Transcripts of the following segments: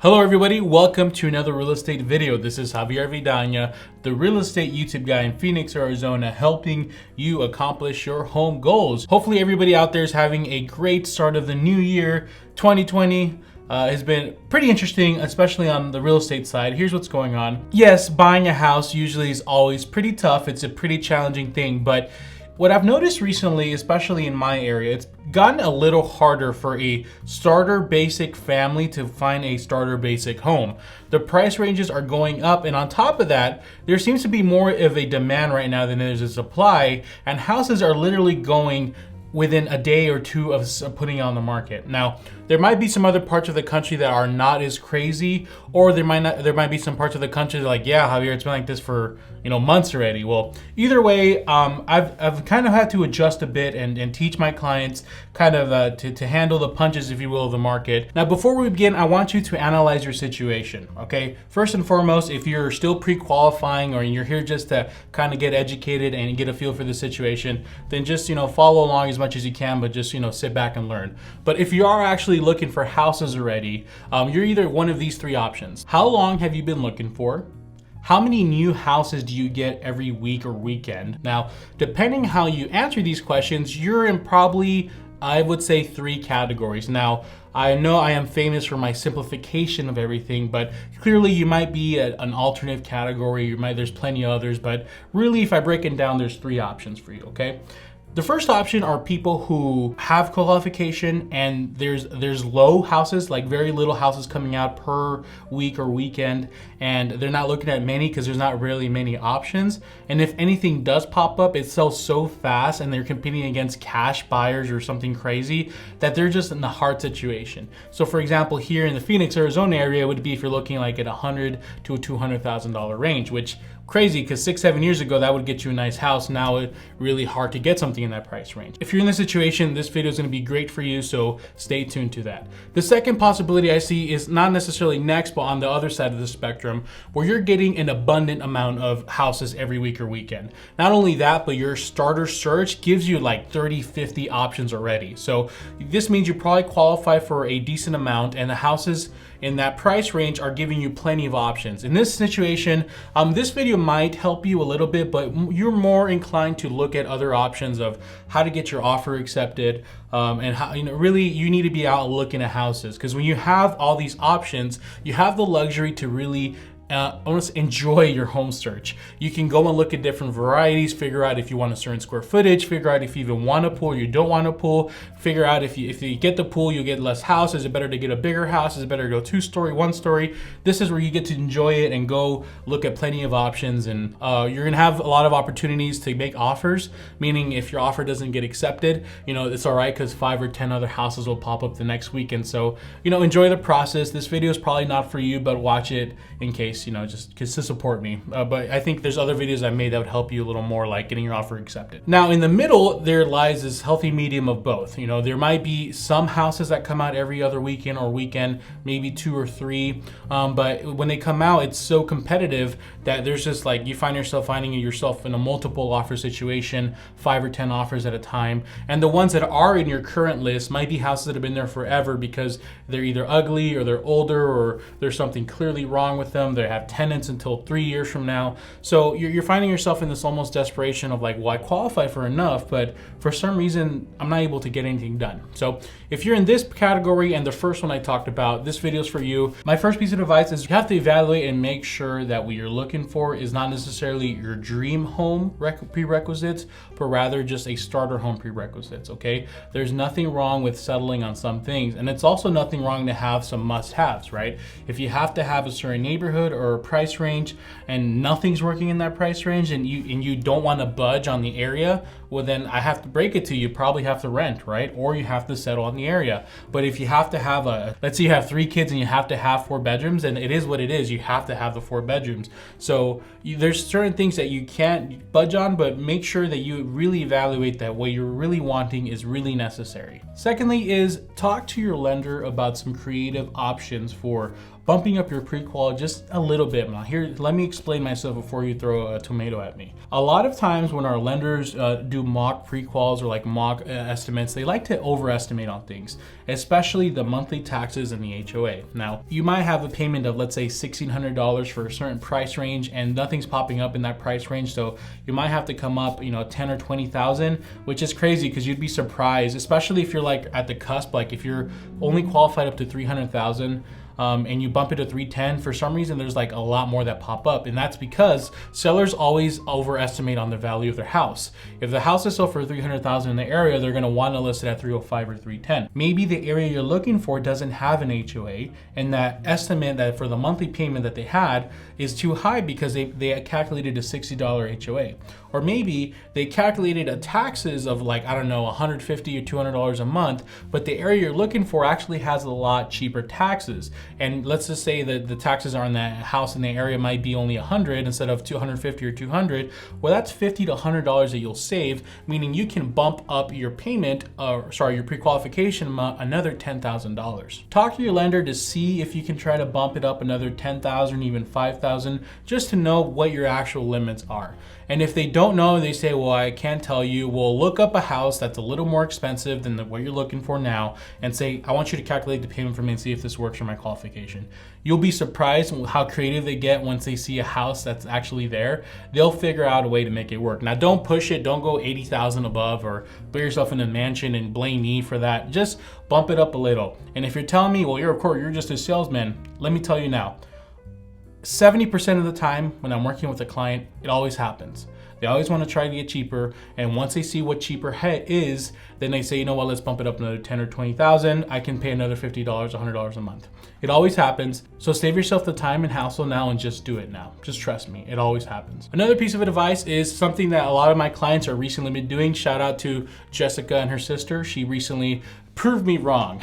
Hello everybody, welcome to another real estate video. This is Javier Vidana, the real estate YouTube guy in Phoenix, Arizona, helping you accomplish your home goals. Hopefully everybody out there is having a great start of the new year. 2020 has been pretty interesting, especially on the real estate side. Here's what's going on. Yes, buying a house usually is always pretty tough. It's a pretty challenging thing, but what I've noticed recently, especially in my area, it's gotten a little harder for a starter basic family to find a starter basic home. The price ranges are going up, and on top of that, there seems to be more of a demand right now than there's a supply, and houses are literally going within a day or two of putting it on the market. Now, there might be some other parts of the country that are not as crazy, or there might be some parts of the country that are like, yeah, Javier, it's been like this for months already. Well, either way, I've kind of had to adjust a bit and teach my clients kind of to handle the punches, if you will, of the market. Now, before we begin, I want you to analyze your situation, okay? First and foremost, if you're still pre-qualifying or you're here just to kind of get educated and get a feel for the situation, then just follow along as much as you can, but just sit back and learn. But if you are actually looking for houses already, you're either one of these three options. How long have you been looking for? How many new houses do you get every week or weekend? Now, depending how you answer these questions, you're in probably, I would say, three categories. Now, I know I am famous for my simplification of everything, but clearly you might be an alternative category. There's plenty of others, but really, if I break it down, there's three options for you, okay? The first option are people who have qualification and there's low houses, like very little houses coming out per week or weekend, and they're not looking at many because there's not really many options. And if anything does pop up, it sells so fast and they're competing against cash buyers or something crazy that they're just in a hard situation. So for example, here in the Phoenix, Arizona area would be if you're looking like at $100,000 to $200,000 range, which crazy because 6-7 years ago that would get you a nice house. Now it's really hard to get something in that price range. If you're in this situation, this video is going to be great for you, so stay tuned to that. The second possibility I see is not necessarily next, but on the other side of the spectrum, where you're getting an abundant amount of houses every week or weekend. Not only that, but your starter search gives you like 30-50 options already. So this means you probably qualify for a decent amount, and the houses in that price range are giving you plenty of options. In this situation, this video might help you a little bit, but you're more inclined to look at other options of how to get your offer accepted, and how really you need to be out looking at houses, because when you have all these options, you have the luxury to really almost enjoy your home search. You can go and look at different varieties, figure out if you want a certain square footage, figure out if you even want a pool or you don't want a pool, figure out if you get the pool, you get less house. Is it better to get a bigger house? Is it better to go 2-story, 1-story? This is where you get to enjoy it and go look at plenty of options, and you're gonna have a lot of opportunities to make offers, meaning if your offer doesn't get accepted, it's all right because 5 or 10 other houses will pop up the next weekend. So, enjoy the process. This video is probably not for you, but watch it in case, just to support me. But I think there's other videos I made that would help you a little more, like getting your offer accepted. Now, in the middle, there lies this healthy medium of both. There might be some houses that come out every other weekend or weekend, maybe 2 or 3. But when they come out, it's so competitive that there's just like, you find yourself finding yourself in a multiple offer situation, 5 or 10 offers at a time. And the ones that are in your current list might be houses that have been there forever because they're either ugly or they're older or there's something clearly wrong with them. They have tenants until 3 years from now. So you're finding yourself in this almost desperation of like, well, I qualify for enough, but for some reason, I'm not able to get anything done. So if you're in this category and the first one I talked about, this video is for you. My first piece of advice is you have to evaluate and make sure that what you're looking for is not necessarily your dream home prerequisites, but rather just a starter home prerequisites, okay? There's nothing wrong with settling on some things, and it's also nothing wrong to have some must-haves, right? If you have to have a certain neighborhood or a price range and nothing's working in that price range, and you don't want to budge on the area, well then I have to break it to you, probably have to rent, right? Or you have to settle on the area. But if you have to have let's say you have 3 kids and you have to have 4 bedrooms, and it is what it is, you have to have the 4 bedrooms. So there's certain things that you can't budge on, but make sure that you really evaluate that what you're really wanting is really necessary. Secondly is talk to your lender about some creative options for bumping up your pre-qual just a little bit. Now here, let me explain myself before you throw a tomato at me. A lot of times when our lenders do do mock pre-quals or like mock estimates, they like to overestimate on things, especially the monthly taxes and the HOA. Now, you might have a payment of, let's say, $1,600 for a certain price range, and nothing's popping up in that price range. So you might have to come up, you know, 10 or 20,000, which is crazy because you'd be surprised, especially if you're like at the cusp, like if you're only qualified up to 300,000. And you bump it to 310, for some reason there's like a lot more that pop up, and that's because sellers always overestimate on the value of their house. If the house is sold for 300,000 in the area, they're going to want to list it at 305 or 310. Maybe the area you're looking for doesn't have an HOA, and that estimate that for the monthly payment that they had is too high because they calculated a $60 HOA. Or maybe they calculated a taxes of like, I don't know, $150 or $200 a month, but the area you're looking for actually has a lot cheaper taxes. And let's just say that the taxes on that house in the area might be only 100 instead of 250 or 200. Well, that's $50 to $100 that you'll save, meaning you can bump up your payment, your pre-qualification amount another $10,000. Talk to your lender to see if you can try to bump it up another 10,000, even 5,000, just to know what your actual limits are. And if they don't know, they say, well, I can't tell you, we'll look up a house that's a little more expensive than what you're looking for now and say, I want you to calculate the payment for me and see if this works for my qualification. You'll be surprised how creative they get once they see a house that's actually there. They'll figure out a way to make it work. Now, don't push it. Don't go 80,000 above or put yourself in a mansion and blame me for that. Just bump it up a little. And if you're telling me, well, you're just a salesman, let me tell you now, 70% of the time when I'm working with a client, it always happens. They always want to try to get cheaper, and once they see what cheaper is, then they say, you know what, let's bump it up another 10 or 20,000. I can pay another $50, $100 a month. It always happens. So save yourself the time and hassle now and just do it now. Just trust me, it always happens. Another piece of advice is something that a lot of my clients are recently been doing. Shout out to Jessica and her sister. She recently proved me wrong.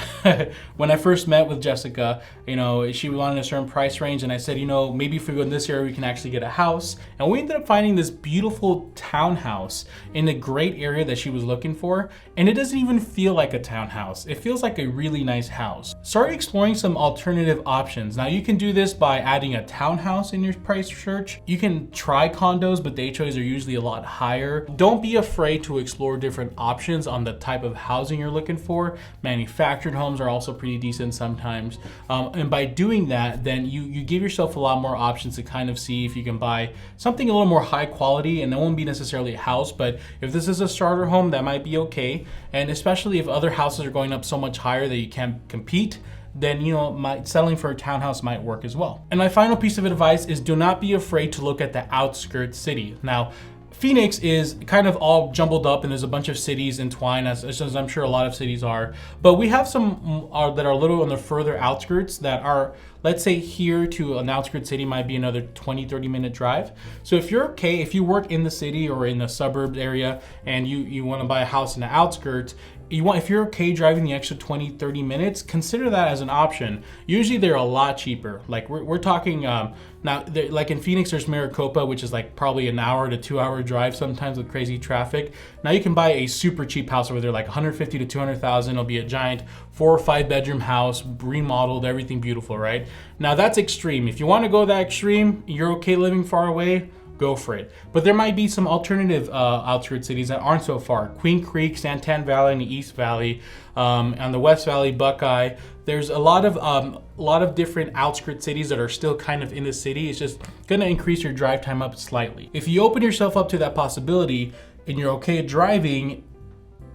When I first met with Jessica, you know, she wanted a certain price range, and I said, you know, maybe if we go in this area, we can actually get a house. And we ended up finding this beautiful townhouse in a great area that she was looking for. And it doesn't even feel like a townhouse. It feels like a really nice house. Start exploring some alternative options. Now, you can do this by adding a townhouse in your price search. You can try condos, but the HOAs are usually a lot higher. Don't be afraid to explore different options on the type of housing you're looking for. Manufactured homes are also pretty decent sometimes. And by doing that, then you give yourself a lot more options to kind of see if you can buy something a little more high quality, and that won't be necessarily a house, but if this is a starter home, that might be okay. And especially if other houses are going up so much higher that you can't compete, then, you know, selling for a townhouse might work as well. And my final piece of advice is do not be afraid to look at the outskirts city. Now, Phoenix is kind of all jumbled up, and there's a bunch of cities entwined, as I'm sure a lot of cities are. But we have some that are a little on the further outskirts that are, let's say here to an outskirts city might be another 20-30 minute drive. So if you're okay, if you work in the city or in the suburbs area and you want to buy a house in the outskirts, if you're okay driving the extra 20-30 minutes, consider that as an option. Usually they're a lot cheaper. Like we're talking now, like in Phoenix, there's Maricopa, which is like probably an hour to 2 hour drive sometimes with crazy traffic. Now you can buy a super cheap house over there, like 150 to 200,000. It'll be a giant 4 or 5 bedroom house, remodeled, everything beautiful, right? Now that's extreme. If you want to go that extreme, you're okay living far away, go for it. But there might be some alternative outskirts cities that aren't so far. Queen Creek, Santan Valley, and the East Valley, and the West Valley, Buckeye. There's a lot of different outskirts cities that are still kind of in the city. It's just gonna increase your drive time up slightly. If you open yourself up to that possibility and you're okay driving,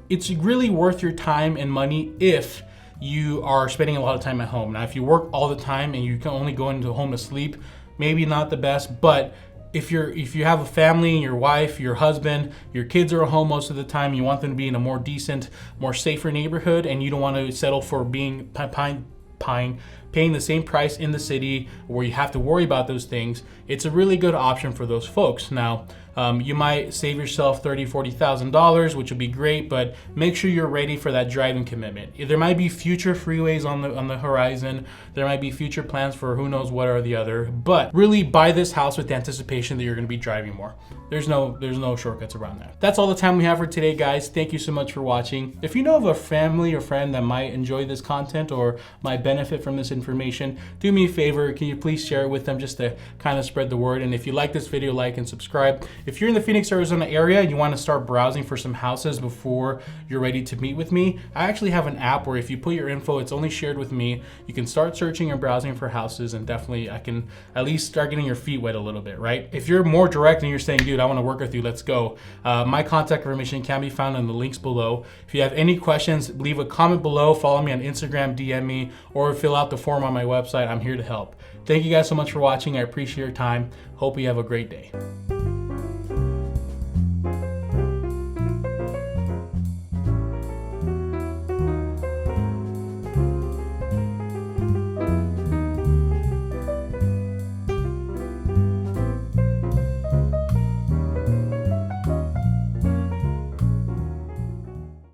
it's really worth your time and money if you are spending a lot of time at home. Now, if you work all the time and you can only go into home to sleep, maybe not the best, but if you have a family, your wife, your husband, your kids are at home most of the time, you want them to be in a more decent, more safer neighborhood, and you don't want to settle for being paying the same price in the city where you have to worry about those things, it's a really good option for those folks. Now, you might save yourself $30,000, $40,000, which would be great, but make sure you're ready for that driving commitment. There might be future freeways on the horizon. There might be future plans for who knows what or the other, but really buy this house with the anticipation that you're gonna be driving more. There's no shortcuts around that. That's all the time we have for today, guys. Thank you so much for watching. If you know of a family or friend that might enjoy this content or might benefit from this information, do me a favor, can you please share it with them just to kind of spread the word? And if you like this video, like and subscribe. if you're in the Phoenix, Arizona area and you want to start browsing for some houses before you're ready to meet with me, I actually have an app where if you put your info, it's only shared with me. You can start searching and browsing for houses, and definitely I can at least start getting your feet wet a little bit, right? If you're more direct and you're saying, dude, I want to work with you, let's go. My contact information can be found in the links below. If you have any questions, leave a comment below, follow me on Instagram, DM me, or fill out the form on my website. I'm here to help. Thank you guys so much for watching. I appreciate your time. Hope you have a great day.